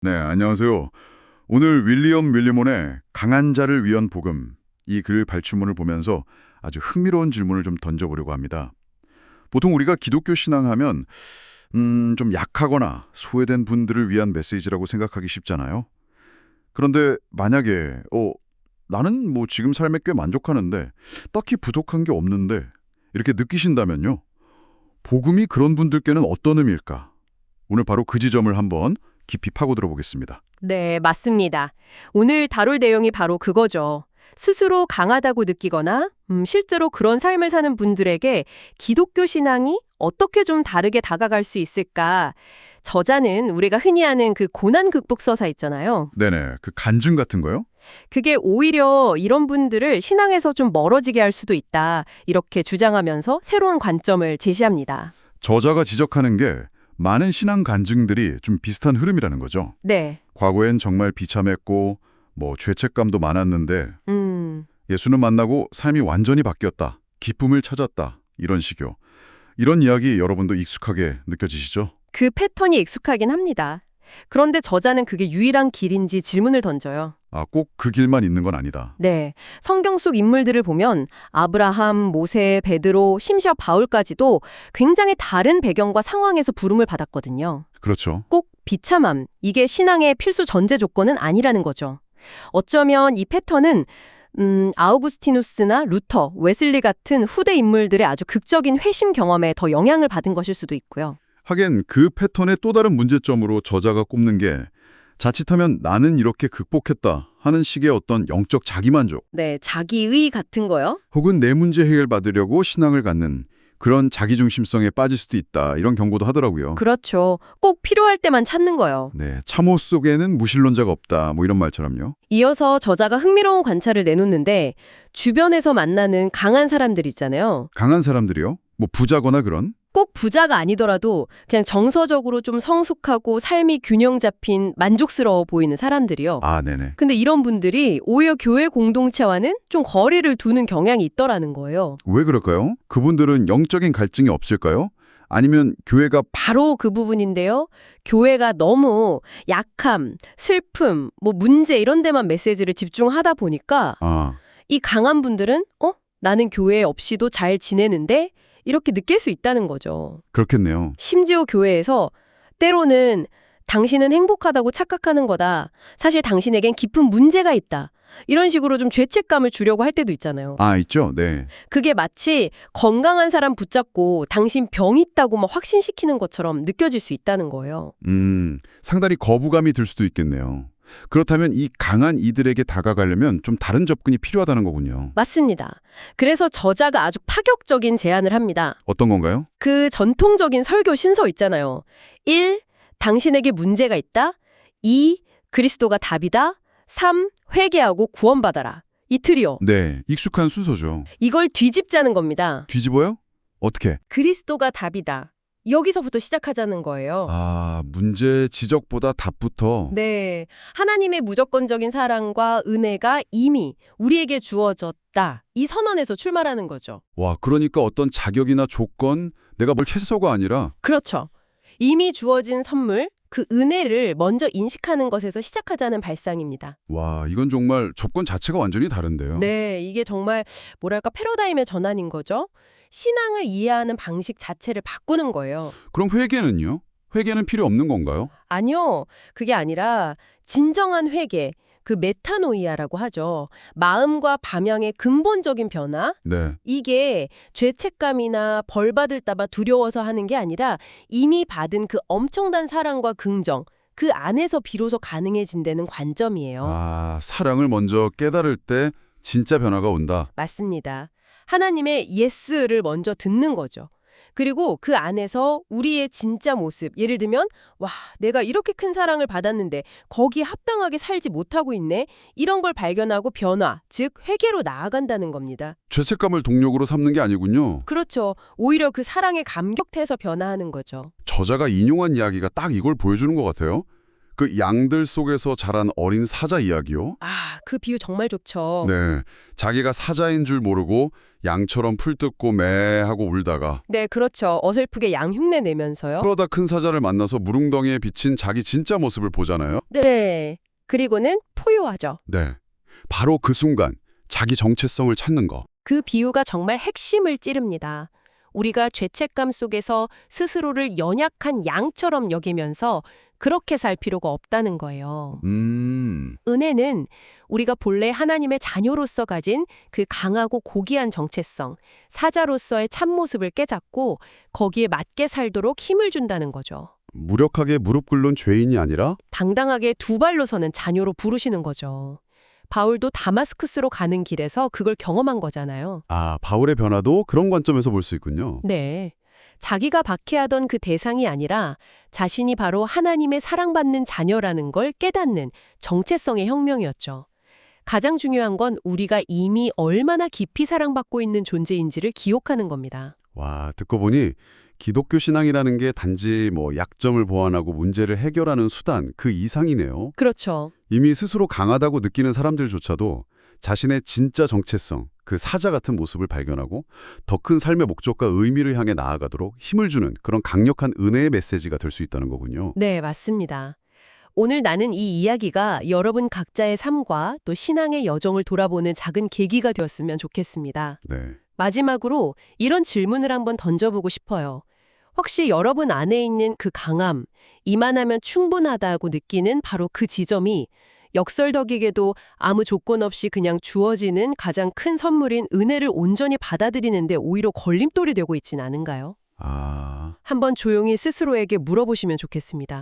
네, 안녕하세요. 오늘 윌리엄 윌리몬의 강한 자를 위한 복음, 이 글 발주문을 보면서 아주 흥미로운 질문을 좀 던져보려고 합니다. 보통 우리가 기독교 신앙하면 좀 약하거나 소외된 분들을 위한 메시지라고 생각하기 쉽잖아요. 그런데 만약에 나는 뭐 지금 삶에 꽤 만족하는데 딱히 부족한 게 없는데 이렇게 느끼신다면요. 복음이 그런 분들께는 어떤 의미일까? 오늘 바로 그 지점을 한번 깊이 파고들어 보겠습니다. 네, 맞습니다. 오늘 다룰 내용이 바로 그거죠. 스스로 강하다고 느끼거나 실제로 그런 삶을 사는 분들에게 기독교 신앙이 어떻게 좀 다르게 다가갈 수 있을까? 저자는 우리가 흔히 아는 그 고난 극복 서사 있잖아요. 네네, 그 간증 같은 거요? 그게 오히려 이런 분들을 신앙에서 좀 멀어지게 할 수도 있다. 이렇게 주장하면서 새로운 관점을 제시합니다. 저자가 지적하는 게 많은 신앙 간증들이 좀 비슷한 흐름이라는 거죠. 네. 과거엔 정말 비참했고 뭐 죄책감도 많았는데 음. 예수는 만나고 삶이 완전히 바뀌었다. 기쁨을 찾았다. 이런 식이요. 이런 이야기 여러분도 익숙하게 느껴지시죠? 그 패턴이 익숙하긴 합니다. 그런데 저자는 그게 유일한 길인지 질문을 던져요. 꼭 그 길만 있는 건 아니다. 네, 성경 속 인물들을 보면 아브라함, 모세, 베드로, 심지어 바울까지도 굉장히 다른 배경과 상황에서 부름을 받았거든요. 그렇죠. 꼭 비참함, 이게 신앙의 필수 전제 조건은 아니라는 거죠. 어쩌면 이 패턴은 아우구스티누스나 루터, 웨슬리 같은 후대 인물들의 아주 극적인 회심 경험에 더 영향을 받은 것일 수도 있고요. 하긴 그 패턴의 또 다른 문제점으로 저자가 꼽는 게 자칫하면 나는 이렇게 극복했다 하는 식의 어떤 영적 자기만족 네, 자기의 같은 거요? 혹은 내 문제 해결받으려고 신앙을 갖는 그런 자기중심성에 빠질 수도 있다 이런 경고도 하더라고요. 그렇죠. 꼭 필요할 때만 찾는 거요. 네, 참호 속에는 무신론자가 없다 뭐 이런 말처럼요. 이어서 저자가 흥미로운 관찰을 내놓는데 주변에서 만나는 강한 사람들 있잖아요. 강한 사람들이요? 뭐 부자거나 그런? 꼭 부자가 아니더라도 그냥 정서적으로 좀 성숙하고 삶이 균형 잡힌 만족스러워 보이는 사람들이요. 네네. 근데 이런 분들이 오히려 교회 공동체와는 좀 거리를 두는 경향이 있더라는 거예요. 왜 그럴까요? 그분들은 영적인 갈증이 없을까요? 아니면 교회가 바로 그 부분인데요. 교회가 너무 약함, 슬픔, 뭐 문제 이런 데만 메시지를 집중하다 보니까 이 강한 분들은 나는 교회 없이도 잘 지내는데 이렇게 느낄 수 있다는 거죠. 그렇겠네요. 심지어 교회에서 때로는 당신은 행복하다고 착각하는 거다. 사실 당신에겐 깊은 문제가 있다. 이런 식으로 좀 죄책감을 주려고 할 때도 있잖아요. 있죠. 네. 그게 마치 건강한 사람 붙잡고 당신 병 있다고 막 확신시키는 것처럼 느껴질 수 있다는 거예요. 상당히 거부감이 들 수도 있겠네요. 그렇다면 이 강한 이들에게 다가가려면 좀 다른 접근이 필요하다는 거군요. 맞습니다. 그래서 저자가 아주 파격적인 제안을 합니다. 어떤 건가요? 그 전통적인 설교 신서 있잖아요. 1. 당신에게 문제가 있다. 2. 그리스도가 답이다. 3. 회개하고 구원받아라. 이 트리오. 네, 익숙한 순서죠. 이걸 뒤집자는 겁니다. 뒤집어요? 어떻게? 그리스도가 답이다. 여기서부터 시작하자는 거예요. 문제 지적보다 답부터. 네. 하나님의 무조건적인 사랑과 은혜가 이미 우리에게 주어졌다. 이 선언에서 출발하는 거죠. 와, 그러니까 어떤 자격이나 조건, 내가 뭘 했어가 아니라 그렇죠. 이미 주어진 선물, 그 은혜를 먼저 인식하는 것에서 시작하자는 발상입니다. 와, 이건 정말 접근 자체가 완전히 다른데요. 네, 이게 정말 뭐랄까 패러다임의 전환인 거죠. 신앙을 이해하는 방식 자체를 바꾸는 거예요. 그럼 회개는요? 회개는 필요 없는 건가요? 아니요, 그게 아니라 진정한 회개, 그 메타노이아라고 하죠. 마음과 방향의 근본적인 변화? 네. 이게 죄책감이나 벌 받을까 봐 두려워서 하는 게 아니라 이미 받은 그 엄청난 사랑과 긍정, 그 안에서 비로소 가능해진다는 관점이에요. 사랑을 먼저 깨달을 때 진짜 변화가 온다. 맞습니다. 하나님의 예스를 먼저 듣는 거죠. 그리고 그 안에서 우리의 진짜 모습, 예를 들면 와, 내가 이렇게 큰 사랑을 받았는데 거기에 합당하게 살지 못하고 있네. 이런 걸 발견하고 변화, 즉 회개로 나아간다는 겁니다. 죄책감을 동력으로 삼는 게 아니군요. 그렇죠. 오히려 그 사랑에 감격해서 변화하는 거죠. 저자가 인용한 이야기가 딱 이걸 보여주는 것 같아요. 그 양들 속에서 자란 어린 사자 이야기요? 아, 그 비유 정말 좋죠. 네, 자기가 사자인 줄 모르고 양처럼 풀 뜯고 매 하고 울다가 네, 그렇죠. 어설프게 양 흉내 내면서요. 그러다 큰 사자를 만나서 무릉덩이에 비친 자기 진짜 모습을 보잖아요. 네. 그리고는 포효하죠. 네, 바로 그 순간 자기 정체성을 찾는 거. 그 비유가 정말 핵심을 찌릅니다. 우리가 죄책감 속에서 스스로를 연약한 양처럼 여기면서 그렇게 살 필요가 없다는 거예요. 은혜는 우리가 본래 하나님의 자녀로서 가진 그 강하고 고귀한 정체성, 사자로서의 참모습을 깨닫고 거기에 맞게 살도록 힘을 준다는 거죠. 무력하게 무릎 꿇는 죄인이 아니라 당당하게 두 발로 서는 자녀로 부르시는 거죠. 바울도 다마스쿠스로 가는 길에서 그걸 경험한 거잖아요. 바울의 변화도 그런 관점에서 볼 수 있군요. 네. 자기가 박해하던 그 대상이 아니라 자신이 바로 하나님의 사랑받는 자녀라는 걸 깨닫는 정체성의 혁명이었죠. 가장 중요한 건 우리가 이미 얼마나 깊이 사랑받고 있는 존재인지를 기억하는 겁니다. 와, 듣고 보니 기독교 신앙이라는 게 단지 약점을 보완하고 문제를 해결하는 수단 그 이상이네요. 그렇죠. 이미 스스로 강하다고 느끼는 사람들조차도 자신의 진짜 정체성, 그 사자 같은 모습을 발견하고 더 큰 삶의 목적과 의미를 향해 나아가도록 힘을 주는 그런 강력한 은혜의 메시지가 될 수 있다는 거군요. 네, 맞습니다. 오늘 나는 이 이야기가 여러분 각자의 삶과 또 신앙의 여정을 돌아보는 작은 계기가 되었으면 좋겠습니다. 네. 마지막으로 이런 질문을 한번 던져보고 싶어요. 혹시 여러분 안에 있는 그 강함, 이만하면 충분하다고 느끼는 바로 그 지점이 역설덕이게도 아무 조건 없이 그냥 주어지는 가장 큰 선물인 은혜를 온전히 받아들이는데 오히려 걸림돌이 되고 있진 않은가요? 한번 조용히 스스로에게 물어보시면 좋겠습니다.